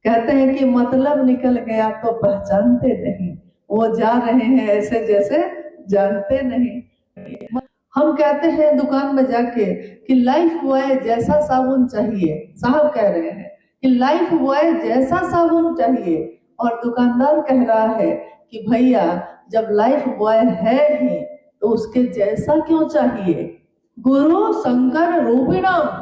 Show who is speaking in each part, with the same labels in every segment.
Speaker 1: कहते हैं कि मतलब निकल गया तो पहचानते नहीं, वो जा रहे हैं ऐसे जैसे जानते नहीं। हम कहते हैं दुकान में जाके कि लाइफ बॉय जैसा साबुन चाहिए, साहब कह रहे हैं कि लाइफ बॉय जैसा साबुन चाहिए, और दुकानदार कह रहा है कि भैया जब लाइफ बॉय है ही तो उसके जैसा क्यों चाहिए। गुरु शंकर रूपिणम,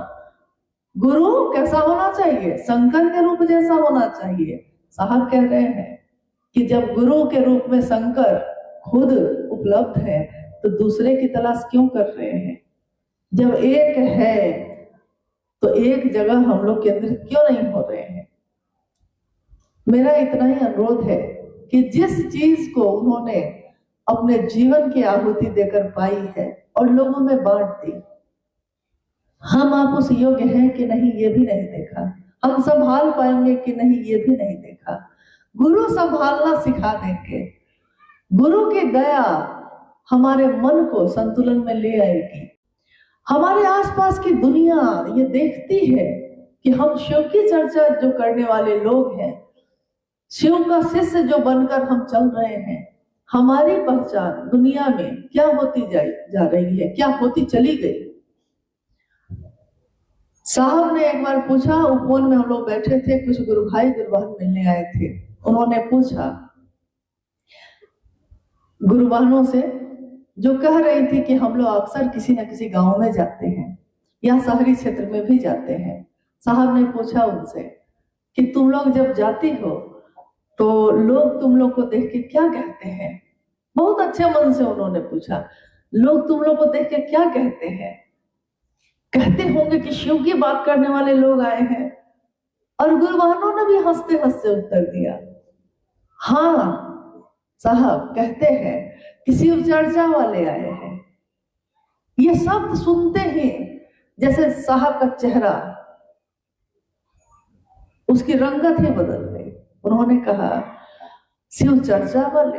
Speaker 1: गुरु कैसा होना चाहिए, शंकर के रूप जैसा होना चाहिए। साहब कह रहे हैं कि जब गुरु के रूप में शंकर खुद उपलब्ध है तो दूसरे की तलाश क्यों कर रहे हैं। जब एक है तो एक जगह हम लोग केंद्रित क्यों नहीं हो रहे हैं। मेरा इतना ही अनुरोध है कि जिस चीज को उन्होंने अपने जीवन की आहुति देकर पाई है और लोगों में बांट दी, हम आप उस योग्य हैं कि नहीं ये भी नहीं देखा, हम संभाल पाएंगे कि नहीं ये भी नहीं देखा। गुरु संभालना सिखा देंगे, गुरु की दया हमारे मन को संतुलन में ले आएगी। हमारे आसपास की दुनिया ये देखती है कि हम शिव की चर्चा जो करने वाले लोग हैं, शिव का शिष्य जो बनकर हम चल रहे हैं, हमारी पहचान दुनिया में क्या होती जा रही है, क्या होती चली गई। साहब ने एक बार पूछा, उपवन में हम लोग बैठे थे, कुछ गुरु भाई गुरु बहन मिलने आए थे, उन्होंने पूछा गुरु बहनों से जो कह रही थी कि हम लोग अक्सर किसी न किसी गांव में जाते हैं या शहरी क्षेत्र में भी जाते हैं। साहब ने पूछा उनसे कि तुम लोग जब जाती हो तो लोग तुम लोग को देख के क्या कहते हैं। बहुत अच्छे मन से उन्होंने पूछा, लोग तुम लोग को देख के क्या कहते हैं। कहते होंगे कि शिव की बात करने वाले लोग आए हैं। और गुरु बहनों ने भी हंसते हंसते उत्तर दिया, हाँ साहब कहते हैं कि शिव चर्चा वाले आए हैं। ये शब्द सुनते ही जैसे साहब का चेहरा, उसकी रंगत ही बदल गई। उन्होंने कहा, शिव चर्चा वाले,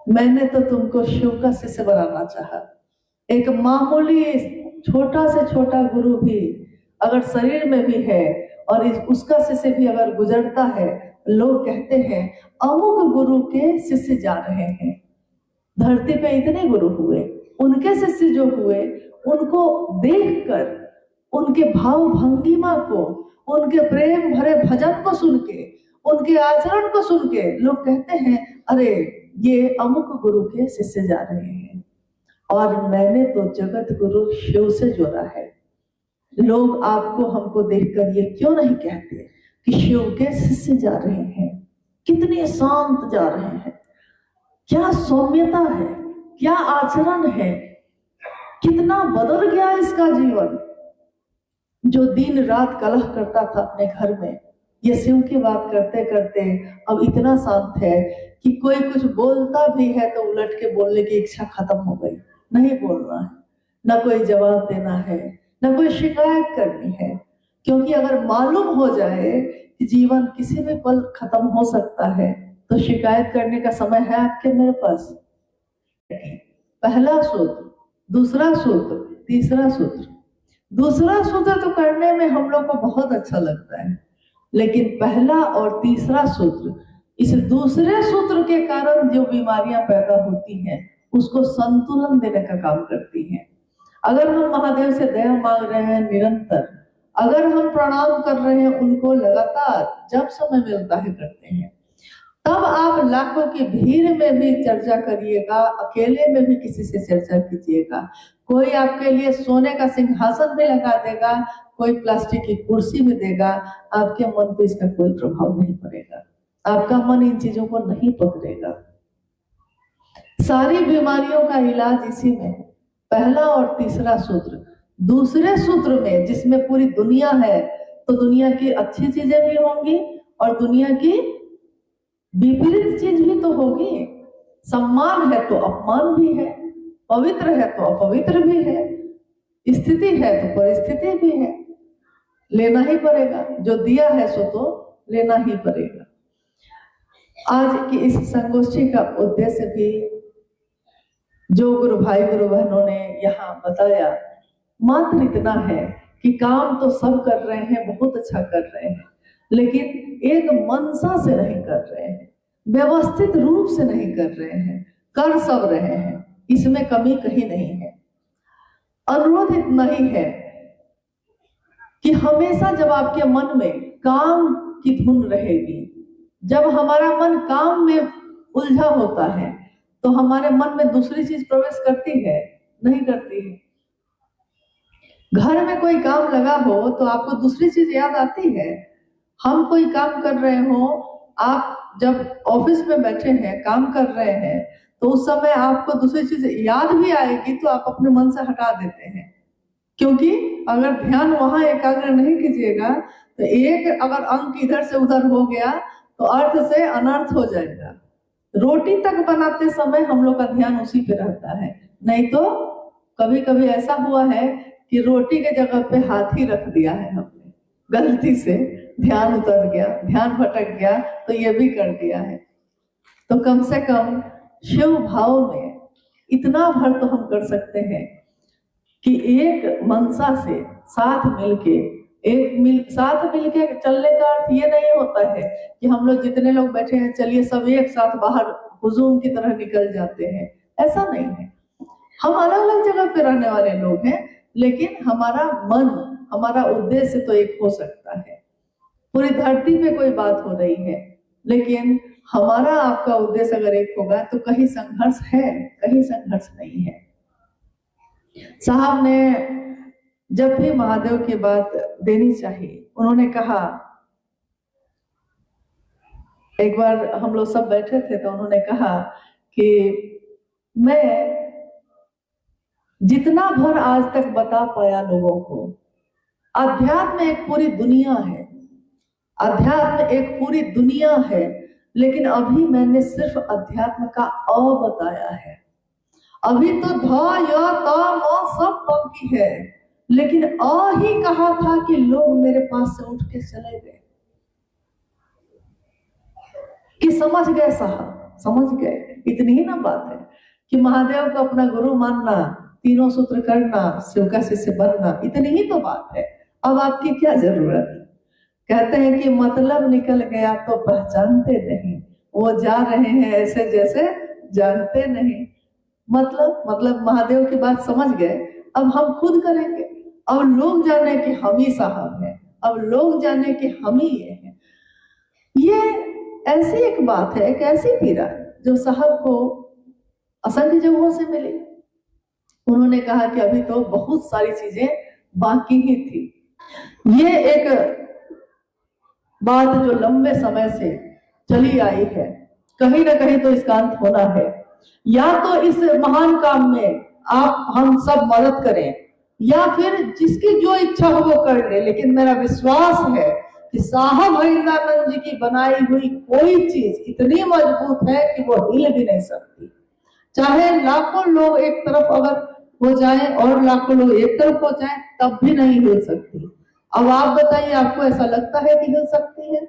Speaker 1: मैंने तो तुमको शिव का शिष्य बनाना चाहा। एक मामूली छोटा से छोटा गुरु भी अगर शरीर में भी है और उसका शिष्य भी अगर गुजरता है, लोग कहते हैं अमुक गुरु के शिष्य जा रहे हैं। धरती पे इतने गुरु हुए, उनके शिष्य जो हुए उनको देखकर, उनके भाव भंगिमा को, उनके प्रेम भरे भजन को सुन के, उनके आचरण को सुन के लोग कहते हैं अरे ये अमुक गुरु के शिष्य जा रहे हैं। और मैंने तो जगत गुरु शिव से जोड़ा है। लोग आपको हमको देखकर ये क्यों नहीं कहते कि शिव के शिष्य जा रहे हैं, कितने शांत जा रहे हैं, क्या सौम्यता है, क्या आचरण है, कितना बदल गया इसका जीवन। जो दिन रात कलह करता था अपने घर में, ये शिव की बात करते करते अब इतना शांत है कि कोई कुछ बोलता भी है तो उलट के बोलने की इच्छा खत्म हो गई। नहीं बोलना है, ना कोई जवाब देना है, ना कोई शिकायत करनी है। क्योंकि अगर मालूम हो जाए कि जीवन किसी भी पल खत्म हो सकता है तो शिकायत करने का समय है आपके मेरे पास। पहला सूत्र, दूसरा सूत्र, तीसरा सूत्र। दूसरा सूत्र तो करने में हम लोग को बहुत अच्छा लगता है, लेकिन पहला और तीसरा सूत्र, इस दूसरे सूत्र के कारण जो बीमारियां पैदा होती हैं उसको संतुलन देने का काम करती हैं। अगर हम महादेव से दया मांग रहे हैं निरंतर, अगर हम प्रणाम कर रहे हैं उनको लगातार, जब समय मिलता है करते हैं, तब आप लाखों की भीड़ में भी चर्चा करिएगा, अकेले में भी किसी से चर्चा कीजिएगा। कोई आपके लिए सोने का सिंहासन भी लगा देगा, कोई प्लास्टिक की कुर्सी भी देगा, आपके मन पर इसका कोई प्रभाव नहीं पड़ेगा। आपका मन इन चीजों को नहीं पकड़ेगा। सारी बीमारियों का इलाज इसी में है, पहला और तीसरा सूत्र। दूसरे सूत्र में जिसमें पूरी दुनिया है, तो दुनिया की अच्छी चीजें भी होंगी और दुनिया की विपरीत चीज भी तो होगी। सम्मान है तो अपमान भी है, पवित्र है तो अपवित्र भी है, स्थिति है तो परिस्थिति भी है। लेना ही पड़ेगा, जो दिया है सो तो लेना ही पड़ेगा। आज की इस संगोष्ठी का उद्देश्य भी जो गुरु भाई गुरु बहनों ने यहाँ बताया, मात्र इतना है कि काम तो सब कर रहे हैं, बहुत अच्छा कर रहे हैं, लेकिन एक मनसा से नहीं कर रहे हैं, व्यवस्थित रूप से नहीं कर रहे हैं, कर सब रहे हैं, इसमें कमी कहीं नहीं है। अनुरोध इतना ही है कि हमेशा जब आपके मन में काम की धुन रहेगी, जब हमारा मन काम में उलझा होता है तो हमारे मन में दूसरी चीज प्रवेश करती है? नहीं करती है। घर में कोई काम लगा हो तो आपको दूसरी चीज याद आती है। हम कोई काम कर रहे हो, आप जब ऑफिस में बैठे हैं काम कर रहे हैं तो उस समय आपको दूसरी चीज याद भी आएगी तो आप अपने मन से हटा देते हैं, क्योंकि अगर ध्यान वहां एकाग्र नहीं कीजिएगा तो एक अगर अंक इधर से उधर हो गया तो अर्थ से अनर्थ हो जाएगा। रोटी तक बनाते समय हम लोग का ध्यान उसी पे रहता है, नहीं तो कभी कभी ऐसा हुआ है कि रोटी के जगह पे हाथ ही रख दिया है हमने, गलती से ध्यान उतर गया, ध्यान भटक गया, तो ये भी कर दिया है। तो कम से कम शिव भाव में इतना भर तो हम कर सकते हैं कि एक मनसा से साथ मिलके साथ मिलके चलने का अर्थ ये नहीं होता है कि हम लोग जितने लोग बैठे हैं चलिए सब एक साथ बाहर हुजूम की तरह निकल जाते हैं, ऐसा नहीं है। हम अलग अलग जगह पे रहने वाले लोग हैं, लेकिन हमारा मन, हमारा उद्देश्य तो एक हो सकता है। पूरी धरती पे कोई बात हो रही है, लेकिन हमारा आपका उद्देश्य अगर एक होगा तो कहीं संघर्ष है, कहीं संघर्ष नहीं है। साहब ने जब भी महादेव की बात देनी चाहिए, उन्होंने कहा, एक बार हम लोग सब बैठे थे तो उन्होंने कहा कि मैं जितना भर आज तक बता पाया लोगों को, अध्यात्म एक पूरी दुनिया है, अध्यात्म एक पूरी दुनिया है, लेकिन अभी मैंने सिर्फ अध्यात्म का अ बताया है। अभी तो ध य त म सब बाकी है, लेकिन अ ही कहा था कि लोग मेरे पास से उठ के चले गए कि समझ गए साहब, समझ गए। इतनी ही ना बात है कि महादेव को अपना गुरु मानना, तीनों सूत्र करना, शिव का शिष्य बनना, इतनी ही तो बात है। अब आपकी क्या जरूरत? कहते हैं कि मतलब निकल गया तो पहचानते नहीं, वो जा रहे हैं ऐसे जैसे जानते नहीं। मतलब महादेव की बात समझ गए, अब हम खुद करेंगे। अब लोग जाने कि हम ही साहब हैं, अब लोग जाने कि हम ही ये हैं। ये ऐसी एक बात है, एक ऐसी पीड़ा जो साहब को असंख्य जगहों से मिली। उन्होंने कहा कि अभी तो बहुत सारी चीजें बाकी ही थी। ये एक बात जो लंबे समय से चली आई है, कहीं ना कहीं तो इसका अंत होना है। या तो इस महान काम में आप हम सब मदद करें, या फिर जिसकी जो इच्छा हो वो कर ले। लेकिन मेरा विश्वास है कि साहब हरिंद्रानंद जी की बनाई हुई कोई चीज इतनी मजबूत है कि वो हिल भी नहीं सकती। चाहे लाखों लोग एक तरफ अगर हो जाएं और लाखों लोग एक तरफ हो जाएं, तब भी नहीं हिल सकती। अब आप बताइए, आपको ऐसा लगता है कि हिल सकती है?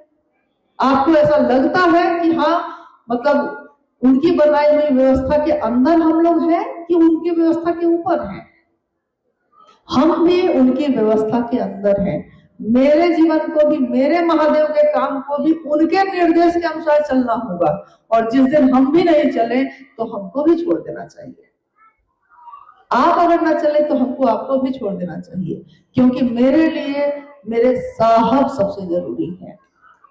Speaker 1: आपको ऐसा लगता है कि हाँ, मतलब उनकी बनाई हुई व्यवस्था के अंदर हम लोग हैं कि उनकी व्यवस्था के ऊपर हैं? हम भी उनकी व्यवस्था के अंदर हैं। मेरे जीवन को भी, मेरे महादेव के काम को भी उनके निर्देश के अनुसार चलना होगा, और जिस दिन हम भी नहीं चले तो हमको भी छोड़ देना चाहिए। आप अगर ना चले तो हमको आपको भी छोड़ देना चाहिए, क्योंकि मेरे लिए मेरे साहब सबसे जरूरी है।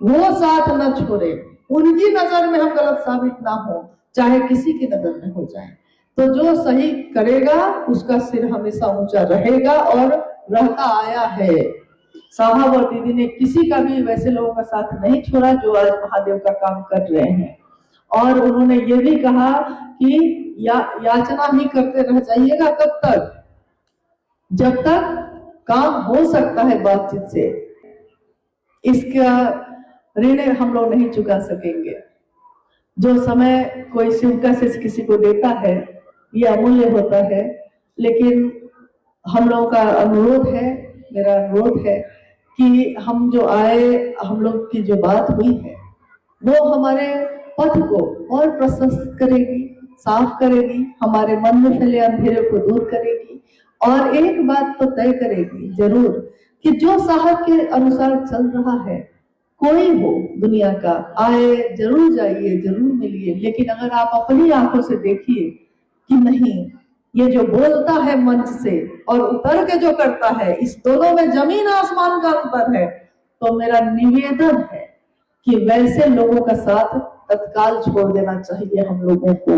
Speaker 1: वो साथ न छोड़े, उनकी नजर में हम गलत साबित ना हो, चाहे किसी की नजर में हो जाए। तो जो सही करेगा उसका सिर हमेशा ऊंचा रहेगा और रहता आया है। साहब और दीदी ने किसी का भी वैसे लोगों का साथ नहीं छोड़ा जो आज महादेव का काम कर रहे हैं। और उन्होंने ये भी कहा कि याचना ही करते रह जाइएगा, कब तक? जब तक काम हो सकता है बातचीत से। इसका ऋण हम लोग नहीं चुका सकेंगे। जो समय कोई शिव का शिष्य किसी को देता है ये अमूल्य होता है। लेकिन हम लोगों का अनुरोध है, मेरा अनुरोध है कि हम जो आए, हम लोग की जो बात हुई है वो हमारे पथ को और प्रशस्त करेगी, साफ करेगी, हमारे मन में फैले अंधेरे को दूर करेगी। और एक बात तो तय करेगी जरूर कि जो साहब के अनुसार चल रहा है कोई हो दुनिया का, आए जरूर जाइए जरूर मिलिए, लेकिन अगर आप अपनी आंखों से देखिए कि नहीं, ये जो बोलता है मंच से और उतर के जो करता है, इस दोनों में जमीन आसमान का अंतर है। तो मेरा निवेदन है कि वैसे लोगों का साथ तत्काल छोड़ देना चाहिए हम लोगों को।